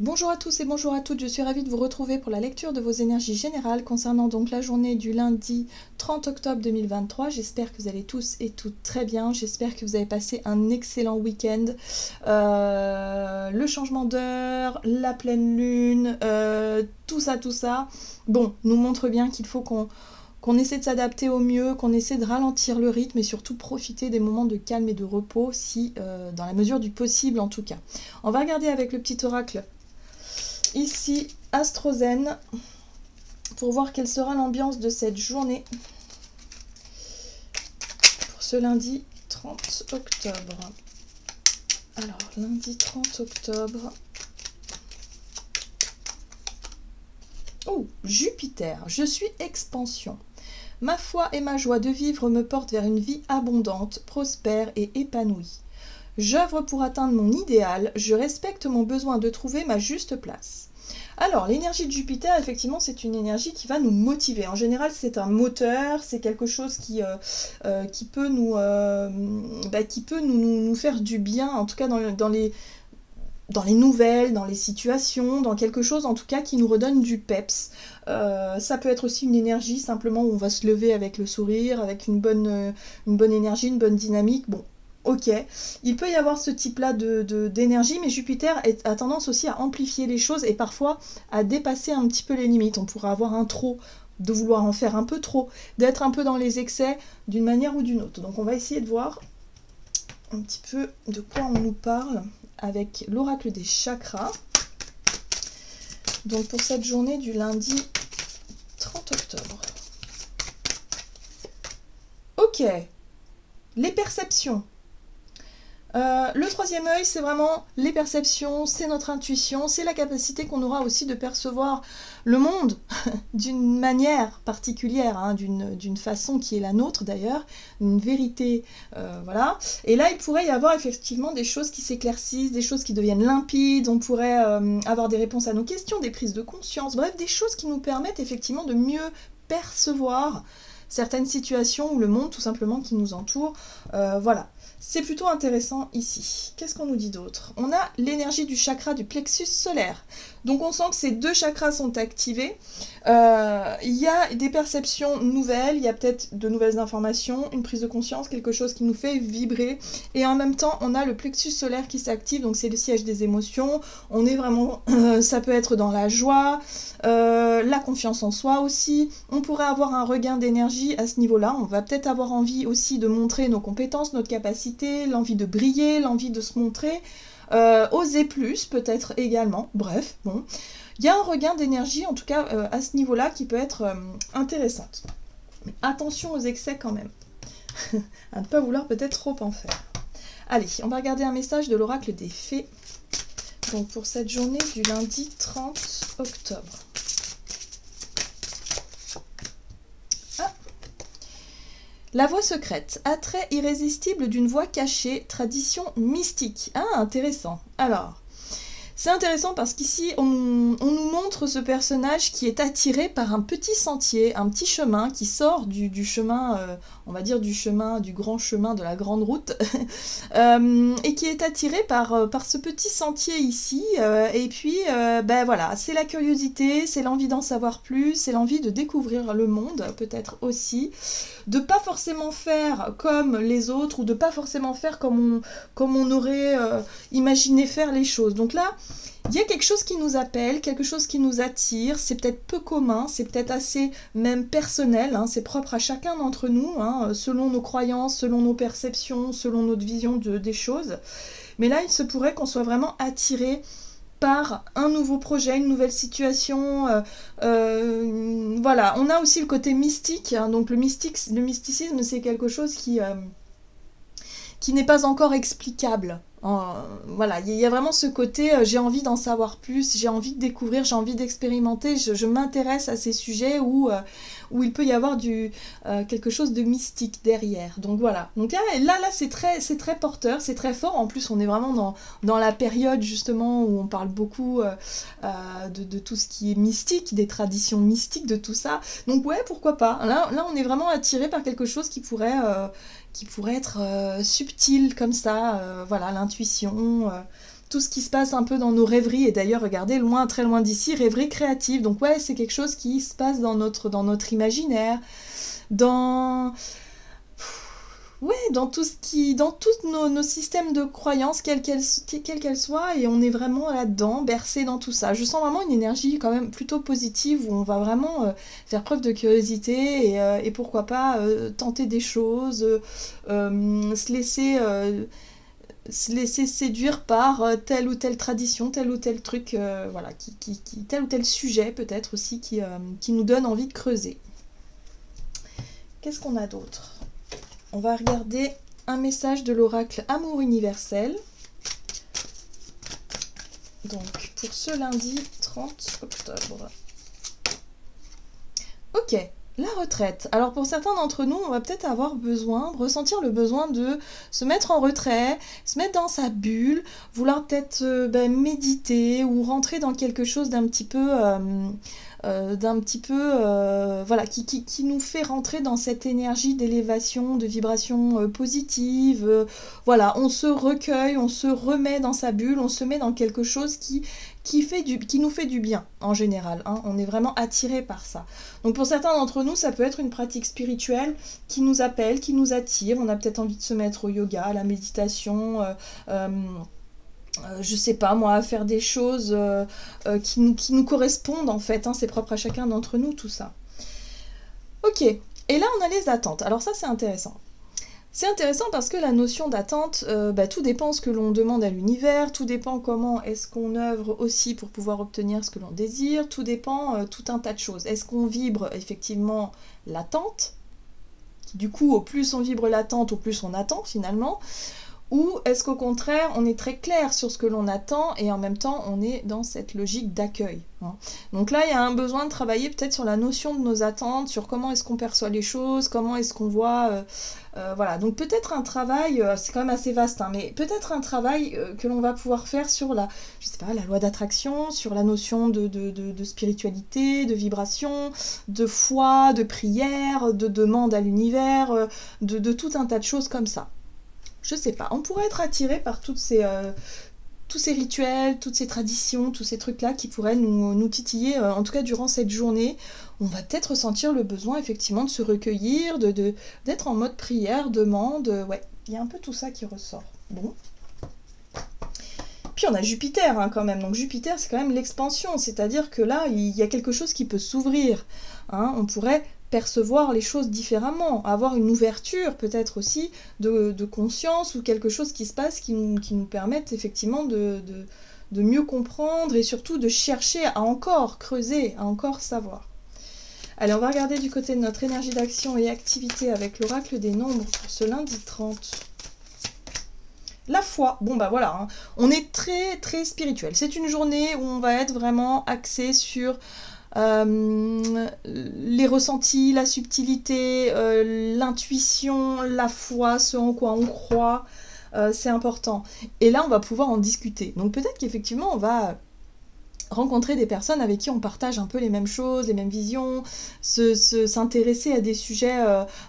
Bonjour à tous et bonjour à toutes, je suis ravie de vous retrouver pour la lecture de vos énergies générales concernant donc la journée du lundi 30 octobre 2023. J'espère que vous allez tous et toutes très bien, j'espère que vous avez passé un excellent week-end. Le changement d'heure, la pleine lune, tout ça, bon, nous montre bien qu'il faut qu'on essaie de s'adapter au mieux, qu'on essaie de ralentir le rythme et surtout profiter des moments de calme et de repos, si dans la mesure du possible en tout cas. On va regarder avec le petit oracle ici Astrozen pour voir quelle sera l'ambiance de cette journée pour ce lundi 30 octobre. Alors, lundi 30 octobre. Oh, Jupiter, je suis expansion. Ma foi et ma joie de vivre me portent vers une vie abondante, prospère et épanouie. J'œuvre pour atteindre mon idéal, je respecte mon besoin de trouver ma juste place. Alors, l'énergie de Jupiter, effectivement, c'est une énergie qui va nous motiver. En général, c'est un moteur, c'est quelque chose qui peut nous faire du bien, en tout cas dans les nouvelles, dans les situations, dans quelque chose en tout cas qui nous redonne du peps. Ça peut être aussi une énergie simplement où on va se lever avec le sourire, avec une bonne énergie, une bonne dynamique. Bon, ok, il peut y avoir ce type-là d'énergie, mais Jupiter a tendance aussi à amplifier les choses et parfois à dépasser un petit peu les limites. On pourrait avoir un trop, de vouloir en faire un peu trop, d'être un peu dans les excès d'une manière ou d'une autre. Donc on va essayer de voir un petit peu de quoi on nous parle avec l'oracle des chakras. Donc pour cette journée du lundi 30 octobre. Ok, les perceptions. Le troisième œil, c'est vraiment les perceptions, c'est notre intuition, c'est la capacité qu'on aura aussi de percevoir le monde d'une manière particulière, hein, d'une façon qui est la nôtre d'ailleurs, une vérité, voilà. Et là, il pourrait y avoir effectivement des choses qui s'éclaircissent, des choses qui deviennent limpides, on pourrait avoir des réponses à nos questions, des prises de conscience, bref, des choses qui nous permettent effectivement de mieux percevoir certaines situations ou le monde tout simplement qui nous entoure, voilà. C'est plutôt intéressant ici. Qu'est-ce qu'on nous dit d'autre? On a l'énergie du chakra du plexus solaire. Donc on sent que ces deux chakras sont activés. Il y a des perceptions nouvelles, il y a peut-être de nouvelles informations, une prise de conscience, quelque chose qui nous fait vibrer. Et en même temps, on a le plexus solaire qui s'active, donc c'est le siège des émotions. On est vraiment, ça peut être dans la joie, la confiance en soi aussi. On pourrait avoir un regain d'énergie à ce niveau-là. On va peut-être avoir envie aussi de montrer nos compétences, notre capacité, l'envie de briller, l'envie de se montrer. Oser plus peut-être également, bref, bon. Il y a un regain d'énergie en tout cas à ce niveau-là qui peut être intéressante. Mais attention aux excès quand même, à ne pas vouloir peut-être trop en faire. Allez, on va regarder un message de l'oracle des fées, donc pour cette journée du lundi 30 octobre. La voix secrète, attrait irrésistible d'une voix cachée, tradition mystique. Ah, intéressant. Alors, c'est intéressant parce qu'ici, on nous montre ce personnage qui est attiré par un petit sentier, un petit chemin qui sort du chemin, on va dire du grand chemin de la grande route, et qui est attiré par ce petit sentier ici, et puis, ben voilà, c'est la curiosité, c'est l'envie d'en savoir plus, c'est l'envie de découvrir le monde, peut-être aussi, de pas forcément faire comme les autres, ou de pas forcément faire comme on aurait imaginé faire les choses. Donc là, il y a quelque chose qui nous appelle, quelque chose qui nous attire, c'est peut-être peu commun, c'est peut-être assez même personnel, hein, c'est propre à chacun d'entre nous, hein, selon nos croyances, selon nos perceptions, selon notre vision des choses. Mais là, il se pourrait qu'on soit vraiment attiré par un nouveau projet, une nouvelle situation, voilà. On a aussi le côté mystique, hein, donc le mysticisme, c'est quelque chose qui n'est pas encore explicable. Voilà, il y a vraiment ce côté, j'ai envie d'en savoir plus, j'ai envie de découvrir, j'ai envie d'expérimenter, je m'intéresse à ces sujets où il peut y avoir quelque chose de mystique derrière. Donc voilà, donc là c'est très porteur, c'est très fort. En plus, on est vraiment dans la période justement où on parle beaucoup de tout ce qui est mystique, des traditions mystiques, de tout ça. Donc ouais, pourquoi pas. Là on est vraiment attiré par quelque chose qui pourrait être subtil comme ça, voilà, l'intuition, tout ce qui se passe un peu dans nos rêveries, et d'ailleurs regardez, loin, très loin d'ici, rêverie créative, donc ouais, c'est quelque chose qui se passe dans notre imaginaire, dans... Ouais, dans tous nos systèmes de croyances, quels qu'elles soient, et on est vraiment là-dedans, bercé dans tout ça. Je sens vraiment une énergie quand même plutôt positive, où on va vraiment faire preuve de curiosité, et pourquoi pas tenter des choses, se laisser séduire par telle ou telle tradition, tel ou tel truc, voilà, tel ou tel sujet peut-être aussi qui nous donne envie de creuser. Qu'est-ce qu'on a d'autre ? On va regarder un message de l'oracle Amour universel. Donc, pour ce lundi 30 octobre. Ok, la retraite. Alors, pour certains d'entre nous, on va peut-être ressentir le besoin de se mettre en retrait, se mettre dans sa bulle, vouloir peut-être méditer ou rentrer dans quelque chose d'un petit peu... voilà, qui nous fait rentrer dans cette énergie d'élévation, de vibration positive. Voilà, on se recueille, on se remet dans sa bulle, on se met dans quelque chose qui nous fait du bien en général, hein. On est vraiment attiré par ça. Donc pour certains d'entre nous, ça peut être une pratique spirituelle qui nous appelle, qui nous attire. On a peut-être envie de se mettre au yoga, à la méditation, je sais pas moi, à faire des choses qui nous correspondent en fait, hein. C'est propre à chacun d'entre nous tout ça. Ok, et là on a les attentes. Alors ça c'est intéressant. C'est intéressant parce que la notion d'attente, tout dépend ce que l'on demande à l'univers, tout dépend comment est-ce qu'on œuvre aussi pour pouvoir obtenir ce que l'on désire, tout dépend tout un tas de choses. Est-ce qu'on vibre effectivement l'attente, qui du coup au plus on vibre l'attente, au plus on attend finalement, ou est-ce qu'au contraire, on est très clair sur ce que l'on attend et en même temps, on est dans cette logique d'accueil, hein. Donc là, il y a un besoin de travailler peut-être sur la notion de nos attentes, sur comment est-ce qu'on perçoit les choses, comment est-ce qu'on voit... voilà, donc peut-être un travail, c'est quand même assez vaste, hein, mais peut-être un travail que l'on va pouvoir faire sur la loi d'attraction, sur la notion de spiritualité, de vibration, de foi, de prière, de demande à l'univers, de tout un tas de choses comme ça. Je sais pas, on pourrait être attiré par tous ces rituels, toutes ces traditions, tous ces trucs-là qui pourraient nous titiller, en tout cas durant cette journée. On va peut-être ressentir le besoin effectivement de se recueillir, d'être en mode prière, demande, ouais, il y a un peu tout ça qui ressort. Bon. Puis on a Jupiter hein, quand même, donc Jupiter c'est quand même l'expansion, c'est-à-dire que là, il y a quelque chose qui peut s'ouvrir, hein. On pourrait percevoir les choses différemment, avoir une ouverture peut-être aussi de conscience ou quelque chose qui se passe qui nous permette effectivement de mieux comprendre et surtout de chercher à encore creuser, à encore savoir. Allez, on va regarder du côté de notre énergie d'action et activité avec l'oracle des nombres pour ce lundi 30. La foi, bon bah voilà, hein. On est très très spirituel. C'est une journée où on va être vraiment axé sur les ressentis, la subtilité, l'intuition, la foi, ce en quoi on croit, c'est important. Et là, on va pouvoir en discuter. Donc peut-être qu'effectivement, on va rencontrer des personnes avec qui on partage un peu les mêmes choses, les mêmes visions, s'intéresser à des sujets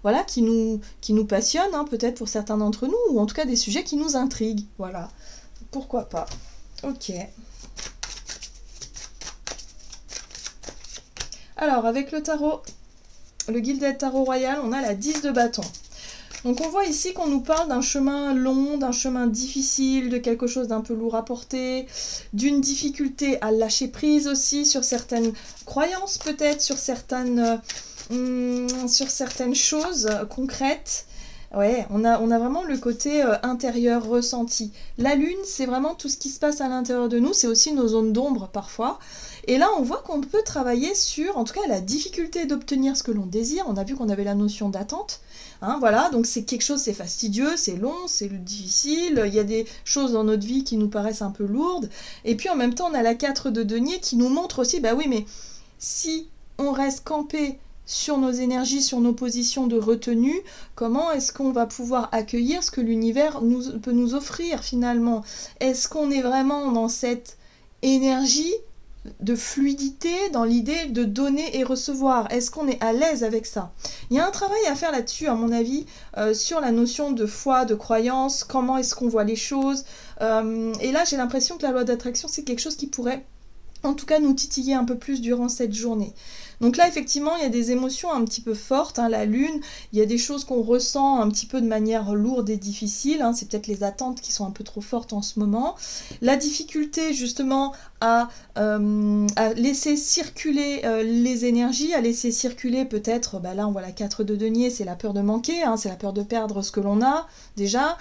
voilà, qui nous passionnent, hein, peut-être pour certains d'entre nous, ou en tout cas des sujets qui nous intriguent. Voilà, pourquoi pas. Ok. Alors, avec le tarot, le Gilded Tarot Royal, on a la 10 de bâton. Donc on voit ici qu'on nous parle d'un chemin long, d'un chemin difficile, de quelque chose d'un peu lourd à porter, d'une difficulté à lâcher prise aussi sur certaines croyances peut-être, sur certaines choses concrètes. Ouais, on a vraiment le côté intérieur ressenti. La lune, c'est vraiment tout ce qui se passe à l'intérieur de nous, c'est aussi nos zones d'ombre parfois. Et là, on voit qu'on peut travailler sur, en tout cas, la difficulté d'obtenir ce que l'on désire. On a vu qu'on avait la notion d'attente. Hein, voilà, donc c'est quelque chose, c'est fastidieux, c'est long, c'est difficile. Il y a des choses dans notre vie qui nous paraissent un peu lourdes. Et puis en même temps, on a la 4 de denier qui nous montre aussi, bah oui, mais si on reste campé sur nos énergies, sur nos positions de retenue, comment est-ce qu'on va pouvoir accueillir ce que l'univers peut nous offrir finalement? Est-ce qu'on est vraiment dans cette énergie de fluidité dans l'idée de donner et recevoir. Est-ce qu'on est à l'aise avec ça? Il y a un travail à faire là-dessus, à mon avis, sur la notion de foi, de croyance, comment est-ce qu'on voit les choses. Et là, j'ai l'impression que la loi d'attraction, c'est quelque chose qui pourrait, en tout cas, nous titiller un peu plus durant cette journée. Donc là, effectivement, il y a des émotions un petit peu fortes, hein, la lune, il y a des choses qu'on ressent un petit peu de manière lourde et difficile, hein, c'est peut-être les attentes qui sont un peu trop fortes en ce moment. La difficulté, justement, à laisser circuler les énergies, à laisser circuler peut-être, là on voit la 4 de denier, c'est la peur de manquer, hein, c'est la peur de perdre ce que l'on a, déjà,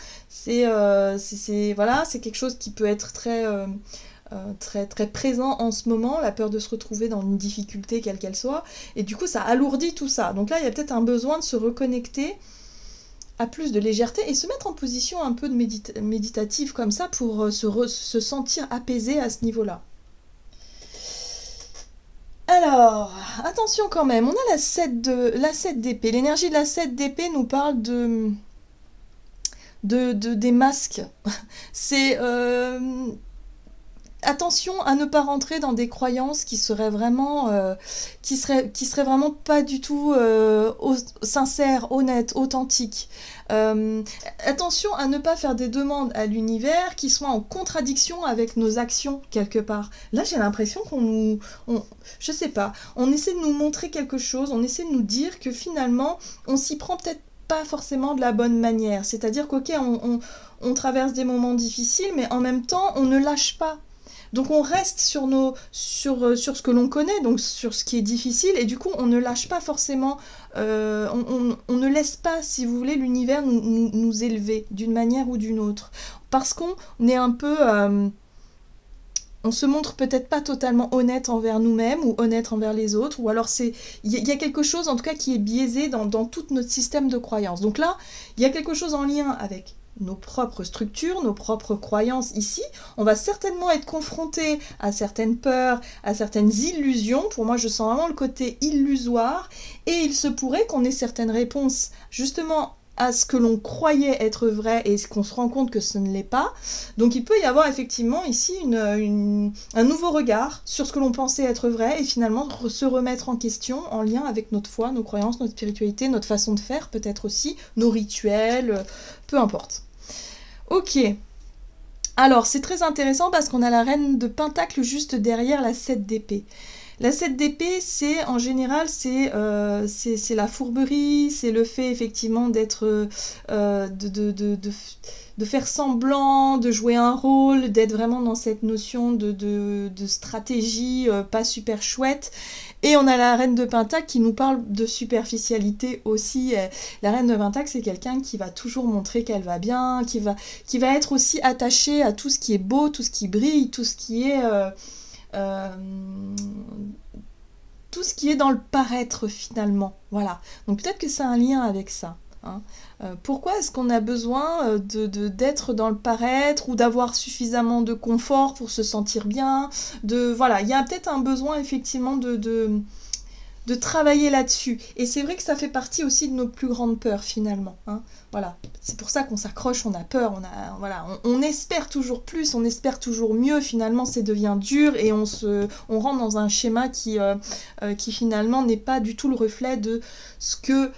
voilà, c'est quelque chose qui peut être très présent en ce moment, la peur de se retrouver dans une difficulté quelle qu'elle soit, et du coup ça alourdit tout ça. Donc là il y a peut-être un besoin de se reconnecter à plus de légèreté et se mettre en position un peu de méditative comme ça pour se sentir apaisé à ce niveau-là. Alors, attention quand même, on a la 7 d'épée. L'énergie de la 7 d'épée nous parle des masques. C'est... attention à ne pas rentrer dans des croyances qui seraient vraiment pas du tout sincères, honnêtes, authentiques. Attention à ne pas faire des demandes à l'univers qui soient en contradiction avec nos actions quelque part. Là, j'ai l'impression je sais pas, on essaie de nous montrer quelque chose, on essaie de nous dire que finalement, on s'y prend peut-être pas forcément de la bonne manière. C'est-à-dire qu'ok, on traverse des moments difficiles, mais en même temps, on ne lâche pas. Donc on reste sur ce que l'on connaît, donc sur ce qui est difficile, et du coup on ne lâche pas forcément, on ne laisse pas, si vous voulez, l'univers nous élever d'une manière ou d'une autre. Parce qu'on est un peu... on se montre peut-être pas totalement honnête envers nous-mêmes ou honnête envers les autres, ou alors il y a quelque chose en tout cas qui est biaisé dans tout notre système de croyances. Donc là, il y a quelque chose en lien avec nos propres structures, nos propres croyances ici. On va certainement être confronté à certaines peurs, à certaines illusions. Pour moi, je sens vraiment le côté illusoire. Et il se pourrait qu'on ait certaines réponses justement à ce que l'on croyait être vrai et qu'on se rend compte que ce ne l'est pas. Donc il peut y avoir effectivement ici un nouveau regard sur ce que l'on pensait être vrai et finalement se remettre en question en lien avec notre foi, nos croyances, notre spiritualité, notre façon de faire peut-être aussi, nos rituels, peu importe. Ok, alors c'est très intéressant parce qu'on a la reine de Pentacle juste derrière la 7 d'épée. La 7 d'épée, c'est en général, c'est la fourberie, c'est le fait effectivement d'être, de faire semblant, de jouer un rôle, d'être vraiment dans cette notion de stratégie pas super chouette. Et on a la reine de Pentacle qui nous parle de superficialité aussi. La reine de Pentacle, c'est quelqu'un qui va toujours montrer qu'elle va bien, qui va être aussi attachée à tout ce qui est beau, tout ce qui brille, tout ce qui est dans le paraître finalement. Voilà. Donc peut-être que c'est un lien avec ça. Hein. Pourquoi est-ce qu'on a besoin d'être dans le paraître ou d'avoir suffisamment de confort pour se sentir bien, voilà, il y a peut-être un besoin effectivement de travailler là-dessus. Et c'est vrai que ça fait partie aussi de nos plus grandes peurs finalement. Hein. Voilà, c'est pour ça qu'on s'accroche, on a peur, on espère toujours plus, on espère toujours mieux. Finalement, ça devient dur et on rentre dans un schéma qui finalement n'est pas du tout le reflet de ce que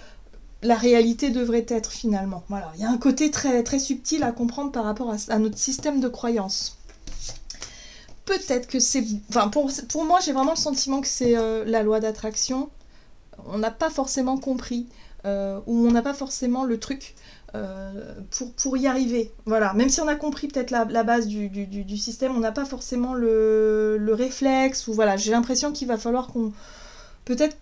la réalité devrait être finalement. Voilà, il y a un côté très, très subtil à comprendre par rapport à notre système de croyances. Peut-être que c'est... Enfin, pour moi, j'ai vraiment le sentiment que c'est la loi d'attraction. On n'a pas forcément compris, ou on n'a pas forcément le truc pour y arriver. Voilà, même si on a compris peut-être la base du système, on n'a pas forcément le réflexe, ou voilà, j'ai l'impression qu'il va falloir peut-être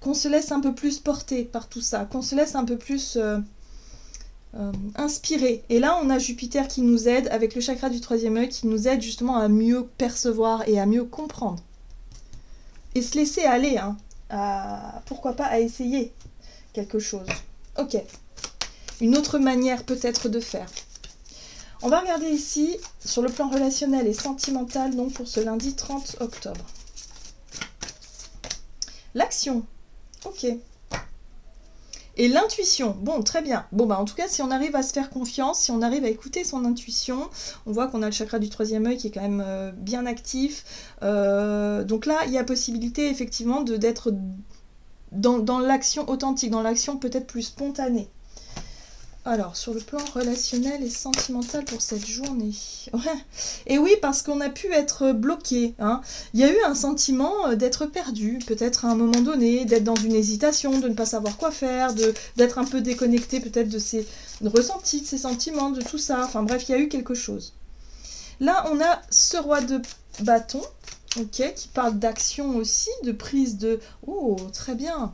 qu'on se laisse un peu plus porter par tout ça, qu'on se laisse un peu plus inspirer. Et là, on a Jupiter qui nous aide, avec le chakra du 3e œil, qui nous aide justement à mieux percevoir et à mieux comprendre. Et se laisser aller, hein, pourquoi pas à essayer quelque chose. Ok. Une autre manière peut-être de faire. On va regarder ici, sur le plan relationnel et sentimental, donc pour ce lundi 30 octobre. L'action. Ok. Et l'intuition, bon, très bien. Bon, bah en tout cas, si on arrive à se faire confiance, si on arrive à écouter son intuition, on voit qu'on a le chakra du troisième œil qui est quand même bien actif. Donc là, il y a possibilité effectivement d'être dans l'action authentique, dans l'action peut-être plus spontanée. Alors, sur le plan relationnel et sentimental pour cette journée. Ouais. Et oui, parce qu'on a pu être bloqué. Hein. Il y a eu un sentiment d'être perdu, peut-être à un moment donné, d'être dans une hésitation, de ne pas savoir quoi faire, d'être un peu déconnecté peut-être de ses ressentis, de ses sentiments, de tout ça. Enfin bref, il y a eu quelque chose. Là, on a ce roi de bâton, ok, qui parle d'action aussi, de prise de... Oh, très bien.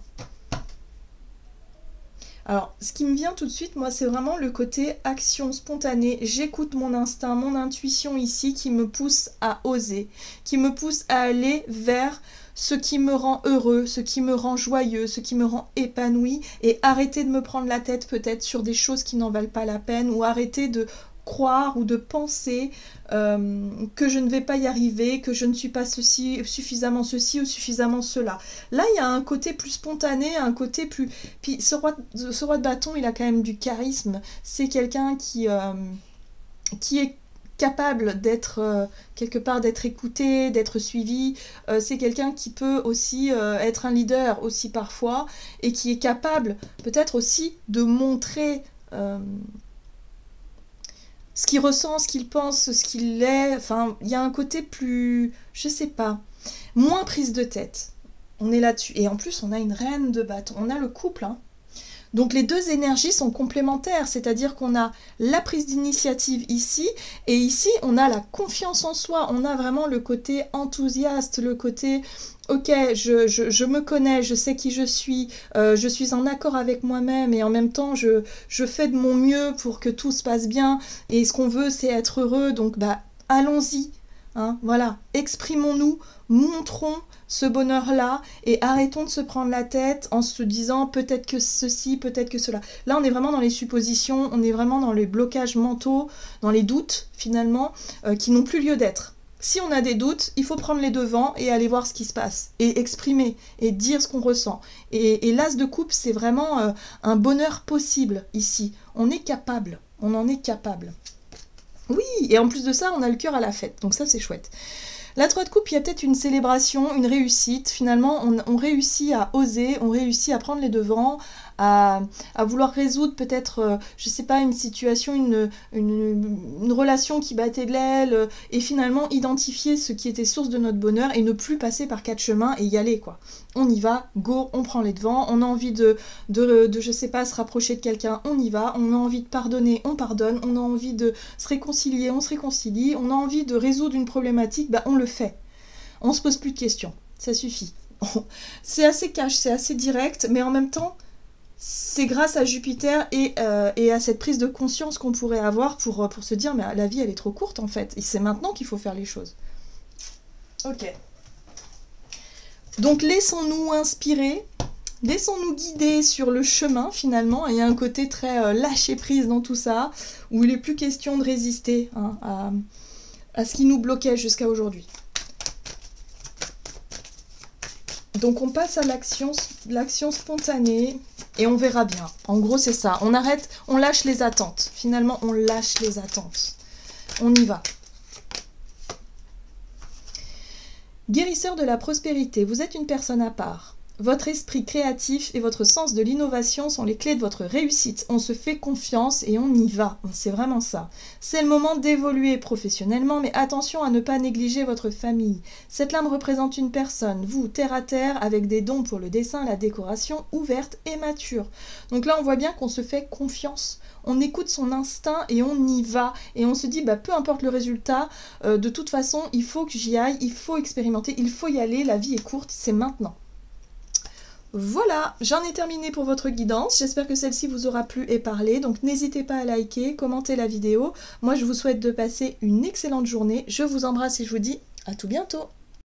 Alors, ce qui me vient tout de suite, moi, c'est vraiment le côté action spontanée. J'écoute mon instinct, mon intuition ici qui me pousse à oser, qui me pousse à aller vers ce qui me rend heureux, ce qui me rend joyeux, ce qui me rend épanoui, et arrêter de me prendre la tête peut-être sur des choses qui n'en valent pas la peine, ou arrêter de croire ou de penser que je ne vais pas y arriver, que je ne suis pas suffisamment ceci ou suffisamment cela. Là, il y a un côté plus spontané, un côté plus... Puis ce roi de bâton, il a quand même du charisme. C'est quelqu'un qui est capable d'être quelque part, d'être écouté, d'être suivi. C'est quelqu'un qui peut aussi être un leader aussi parfois, et qui est capable peut-être aussi de montrer... ce qu'il ressent, ce qu'il pense, ce qu'il est, enfin, il y a un côté plus, je sais pas, moins prise de tête. On est là-dessus. Et en plus, on a une reine de bâton, on a le couple, hein. Donc les deux énergies sont complémentaires, c'est-à-dire qu'on a la prise d'initiative ici, et ici, on a la confiance en soi, on a vraiment le côté enthousiaste, le côté... Ok, je me connais, je sais qui je suis en accord avec moi-même, et en même temps, je fais de mon mieux pour que tout se passe bien, et ce qu'on veut, c'est être heureux, donc bah, allons-y, hein, voilà, exprimons-nous, montrons ce bonheur-là, et arrêtons de se prendre la tête en se disant peut-être que ceci, peut-être que cela. Là, on est vraiment dans les suppositions, on est vraiment dans les blocages mentaux, dans les doutes, finalement, qui n'ont plus lieu d'être. Si on a des doutes, il faut prendre les devants et aller voir ce qui se passe, et exprimer, et dire ce qu'on ressent. Et l'as de coupe, c'est vraiment un bonheur possible ici. On est capable, on en est capable. Oui, et en plus de ça, on a le cœur à la fête, donc ça c'est chouette. La 3 de coupe, il y a peut-être une célébration, une réussite. Finalement, on réussit à oser, on réussit à prendre les devants, à vouloir résoudre peut-être, je sais pas, une situation, une relation qui battait de l'aile, et finalement identifier ce qui était source de notre bonheur et ne plus passer par 4 chemins et y aller, quoi. On y va, go, on prend les devants, on a envie de je sais pas, se rapprocher de quelqu'un, on y va, on a envie de pardonner, on pardonne, on a envie de se réconcilier, on se réconcilie, on a envie de résoudre une problématique, bah on le fait. On se pose plus de questions, ça suffit. C'est assez cash, c'est assez direct, mais en même temps, c'est grâce à Jupiter et à cette prise de conscience qu'on pourrait avoir pour se dire mais la vie elle est trop courte en fait, et c'est maintenant qu'il faut faire les choses. Ok. Donc laissons-nous inspirer, laissons-nous guider sur le chemin finalement. Il y a un côté très lâcher prise dans tout ça, où il n'est plus question de résister, hein, à ce qui nous bloquait jusqu'à aujourd'hui. Donc on passe à l'action spontanée et on verra bien. En gros c'est ça, on arrête, on lâche les attentes. Finalement on lâche les attentes. On y va. Guérisseur de la prospérité, vous êtes une personne à part. Votre esprit créatif et votre sens de l'innovation sont les clés de votre réussite. On se fait confiance et on y va. C'est vraiment ça. C'est le moment d'évoluer professionnellement, mais attention à ne pas négliger votre famille. Cette lame représente une personne, vous, terre à terre, avec des dons pour le dessin, la décoration, ouverte et mature. Donc là, on voit bien qu'on se fait confiance. On écoute son instinct et on y va. Et on se dit, bah, peu importe le résultat, de toute façon, il faut que j'y aille, il faut expérimenter, il faut y aller, la vie est courte, c'est maintenant. Voilà, j'en ai terminé pour votre guidance. J'espère que celle-ci vous aura plu et parlé. Donc n'hésitez pas à liker, commenter la vidéo. Moi, je vous souhaite de passer une excellente journée. Je vous embrasse et je vous dis à tout bientôt.